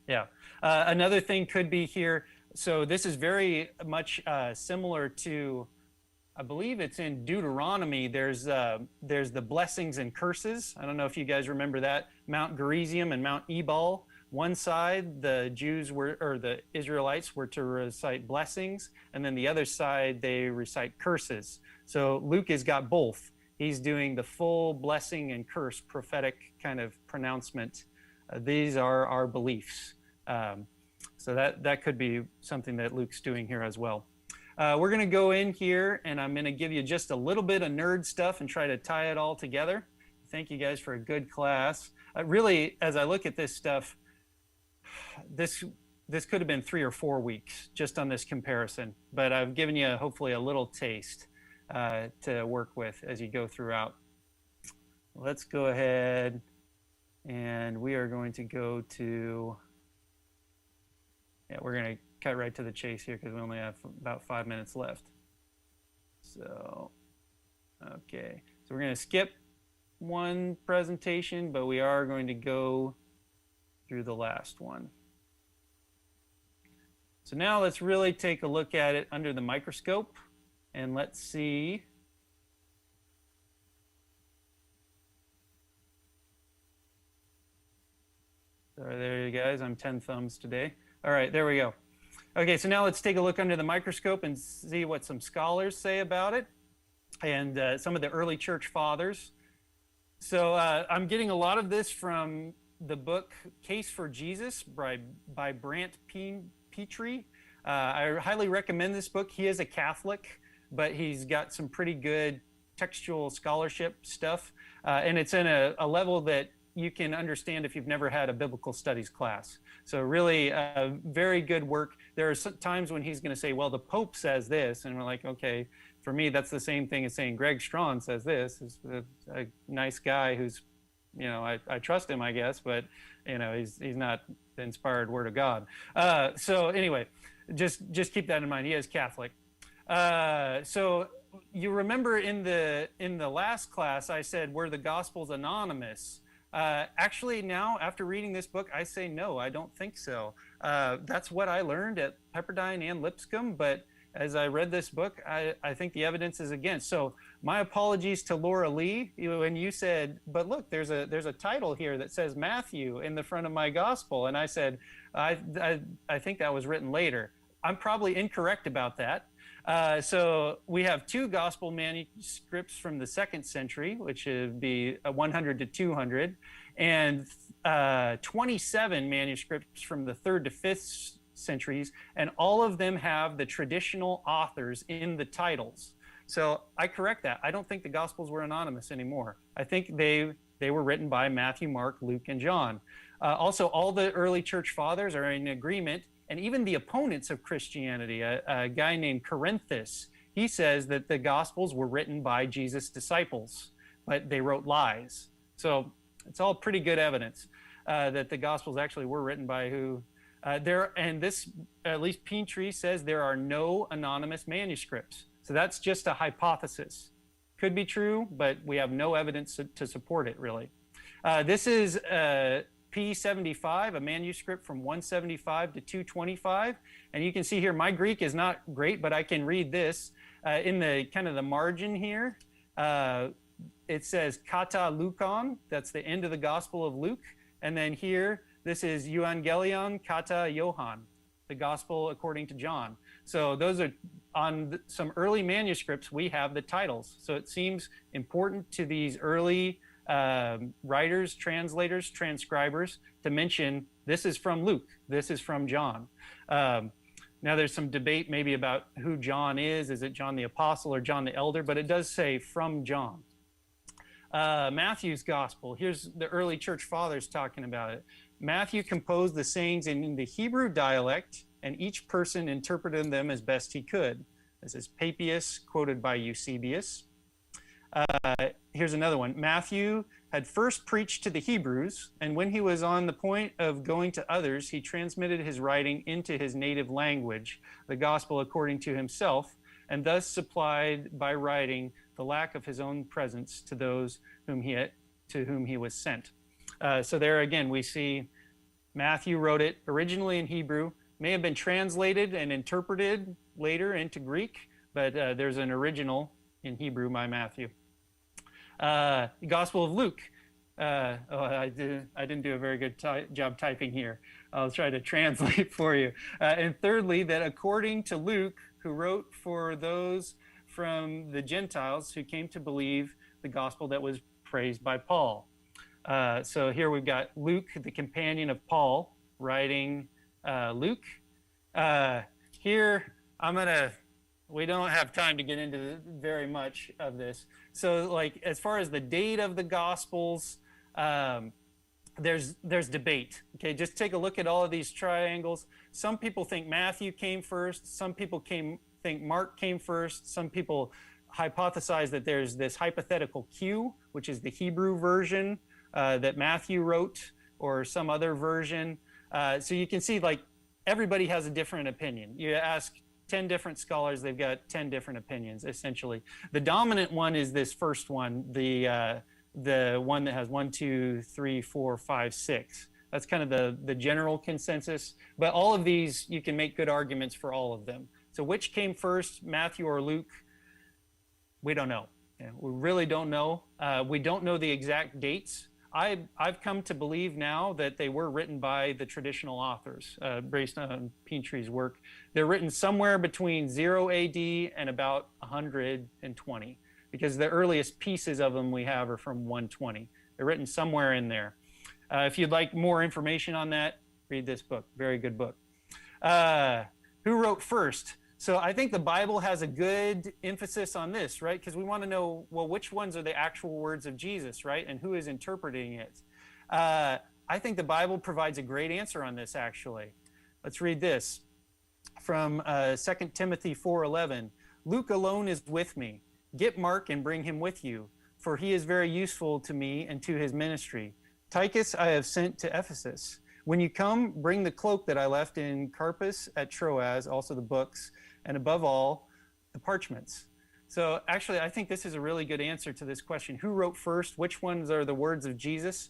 A: Yeah. Another thing could be here. So this is very much similar to, I believe it's in Deuteronomy. There's the blessings and curses. I don't know if you guys remember that. Mount Gerizim and Mount Ebal. One side, the the Israelites were to recite blessings, and then the other side, they recite curses. So Luke has got both. He's doing the full blessing and curse prophetic kind of pronouncement. These are our beliefs. So that could be something that Luke's doing here as well. We're going to go in here, and I'm going to give you just a little bit of nerd stuff and try to tie it all together. Thank you guys for a good class. Really, as I look at this stuff, this could have been 3 or 4 weeks just on this comparison, but I've given you hopefully a little taste to work with as you go throughout. Let's go ahead, and we are going to go to, we're going to cut right to the chase here because we only have about 5 minutes left. So, okay. So we're going to skip one presentation, but we are going to go through the last one. So now let's really take a look at it under the microscope, and let's see. Sorry, there you guys, I'm 10 thumbs today. All right, there we go. Okay, so now let's take a look under the microscope and see what some scholars say about it and some of the early church fathers. So I'm getting a lot of this from the book Case for Jesus by Brant Petrie. I highly recommend this book. He is a Catholic, but he's got some pretty good textual scholarship stuff, and it's in a level that you can understand if you've never had a biblical studies class. So really very good work. There are some times when he's going to say, well, the Pope says this, and we're like, okay, for me, that's the same thing as saying Greg Strawn says this. Is a nice guy who's, you know, I trust him, I guess, but, you know, he's not the inspired word of God. So anyway, just keep that in mind. He is Catholic. So you remember in the last class, I said, were the Gospels anonymous? Actually, now, after reading this book, I say no, I don't think so. That's what I learned at Pepperdine and Lipscomb, but as I read this book, I think the evidence is against. So my apologies to Laura Lee when you said, but look, there's a title here that says Matthew in the front of my gospel. And I said, I think that was written later. I'm probably incorrect about that. So we have 2 gospel manuscripts from the 2nd century, which would be 100 to 200, and 27 manuscripts from the 3rd to 5th centuries, and all of them have the traditional authors in the titles. So I correct that. I don't think the Gospels were anonymous anymore. I think they were written by Matthew, Mark, Luke, and John. Also, all the early church fathers are in agreement, and even the opponents of Christianity, a guy named Corinthus, he says that the Gospels were written by Jesus' disciples, but they wrote lies. So it's all pretty good evidence that the Gospels actually were written by who. And this, at least Petrie says, there are no anonymous manuscripts. So that's just a hypothesis. Could be true, but we have no evidence to support it, really. This is P75, a manuscript from 175 to 225. And you can see here, my Greek is not great, but I can read this. In the kind of the margin here, it says kata Lukon. That's the end of the Gospel of Luke. And then here, this is Evangelion kata Johann, the Gospel according to John. So those are on some early manuscripts, we have the titles. So it seems important to these early writers, translators, transcribers to mention this is from Luke, this is from John. Now there's some debate maybe about who John is. Is it John the Apostle or John the Elder? But it does say from John. Matthew's Gospel, here's the early church fathers talking about it. Matthew composed the sayings in the Hebrew dialect, and each person interpreted them as best he could. This is Papias, quoted by Eusebius. Here's another one. Matthew had first preached to the Hebrews, and when he was on the point of going to others, he transmitted his writing into his native language, the gospel according to himself, and thus supplied by writing the lack of his own presence to those to whom he was sent. So there again, we see Matthew wrote it originally in Hebrew, may have been translated and interpreted later into Greek, but there's an original in Hebrew by Matthew. Gospel of Luke. I didn't do a very good job typing here. I'll try to translate for you. And thirdly, that according to Luke, who wrote for those from the Gentiles who came to believe the gospel that was praised by Paul. So here we've got Luke, the companion of Paul, writing Luke. Here, we don't have time to get into very much of this. So, like, as far as the date of the Gospels, there's debate. Okay, just take a look at all of these triangles. Some people think Matthew came first. Some people think Mark came first. Some people hypothesize that there's this hypothetical Q, which is the Hebrew version that Matthew wrote, or some other version. So you can see, like, everybody has a different opinion. You ask 10 different scholars, they've got 10 different opinions, essentially. The dominant one is this first one, the one that has 1, 2, 3, 4, 5, 6. That's kind of the general consensus. But all of these, you can make good arguments for all of them. So which came first, Matthew or Luke? We don't know. We really don't know. We don't know the exact dates. I've come to believe now that they were written by the traditional authors, based on Pientry's work. They're written somewhere between 0 AD and about 120, because the earliest pieces of them we have are from 120. They're written somewhere in there. If you'd like more information on that, read this book. Very good book. Who wrote first? So I think the Bible has a good emphasis on this, right? Because we want to know, well, which ones are the actual words of Jesus, right? And who is interpreting it? I think the Bible provides a great answer on this, actually. Let's read this from 2 Timothy 4:11. Luke alone is with me. Get Mark and bring him with you, for he is very useful to me and to his ministry. Tychus I have sent to Ephesus. When you come, bring the cloak that I left in Carpus at Troas, also the books, and above all, the parchments. So actually, I think this is a really good answer to this question. Who wrote first? Which ones are the words of Jesus?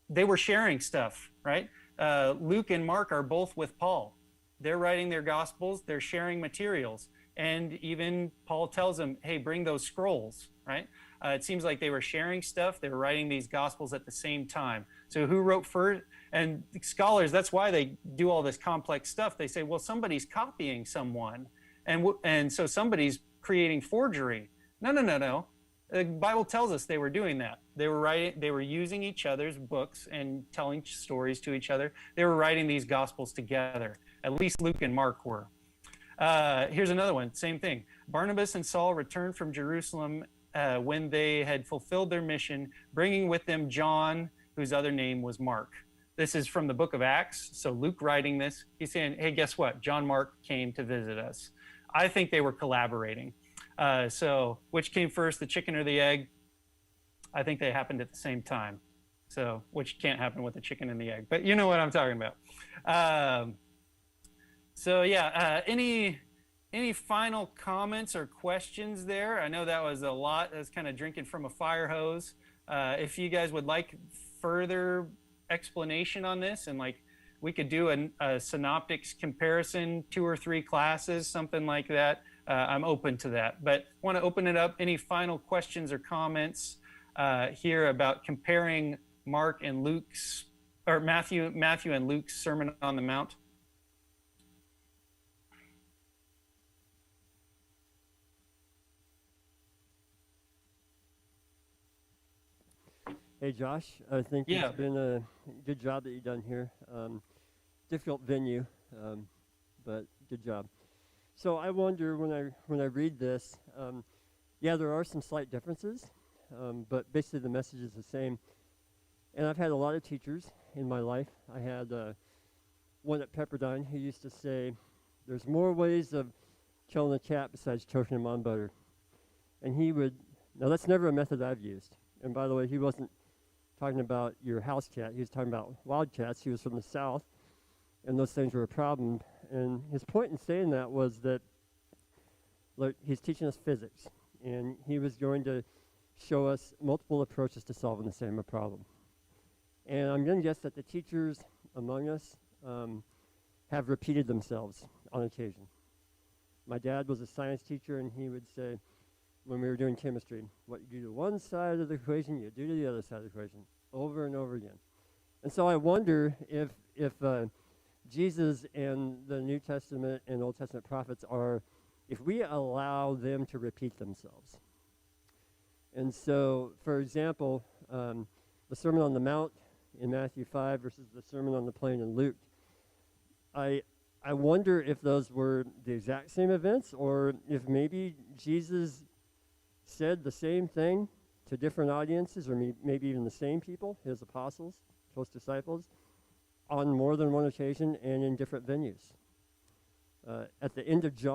A: They were sharing stuff, right? Luke and Mark are both with Paul. They're writing their Gospels. They're sharing materials. And even Paul tells them, hey, bring those scrolls, right? It seems like they were sharing stuff. They were writing these Gospels at the same time. So who wrote first? And scholars, that's why they do all this complex stuff. They say, well, somebody's copying someone. And so somebody's creating forgery. No. The Bible tells us they were doing that. They were using each other's books and telling stories to each other. They were writing these Gospels together. At least Luke and Mark were. Here's another one, same thing. Barnabas and Saul returned from Jerusalem when they had fulfilled their mission, bringing with them John, whose other name was Mark. This is from the book of Acts. So Luke writing this, he's saying, hey, guess what? John Mark came to visit us. I think they were collaborating. So which came first, the chicken or the egg? I think they happened at the same time. So which can't happen with the chicken and the egg, but you know what I'm talking about. So yeah, any final comments or questions there? I know that was a lot. That's kind of drinking from a fire hose. If you guys would like further explanation on this, and like we could do a synoptics comparison, 2 or 3 classes, something like that, I'm open to that. But want to open it up. Any final questions or comments here about comparing Mark and Luke's, or Matthew and Luke's Sermon on the Mount?
E: Hey, Josh, I think it's been a good job that you've done here. Difficult venue, but good job. So I wonder when I read this, there are some slight differences, but basically the message is the same. And I've had a lot of teachers in my life. I had one at Pepperdine who used to say, there's more ways of killing a cat besides choking him on butter. And now that's never a method I've used. And by the way, he wasn't talking about your house cat. He was talking about wild cats. He was from the South, and those things were a problem. And his point in saying that was that, look, he's teaching us physics, and he was going to show us multiple approaches to solving the same problem. And I'm going to guess that the teachers among us have repeated themselves on occasion. My dad was a science teacher, and he would say, when we were doing chemistry, what you do to one side of the equation, you do to the other side of the equation, over and over again. And so I wonder if Jesus and the New Testament and Old Testament prophets if we allow them to repeat themselves. And so, for example, the Sermon on the Mount in Matthew 5 versus the Sermon on the Plain in Luke, I wonder if those were the exact same events, or if maybe Jesus said the same thing to different audiences, or maybe even the same people, his apostles, close disciples, on more than one occasion and in different venues. At the end of John.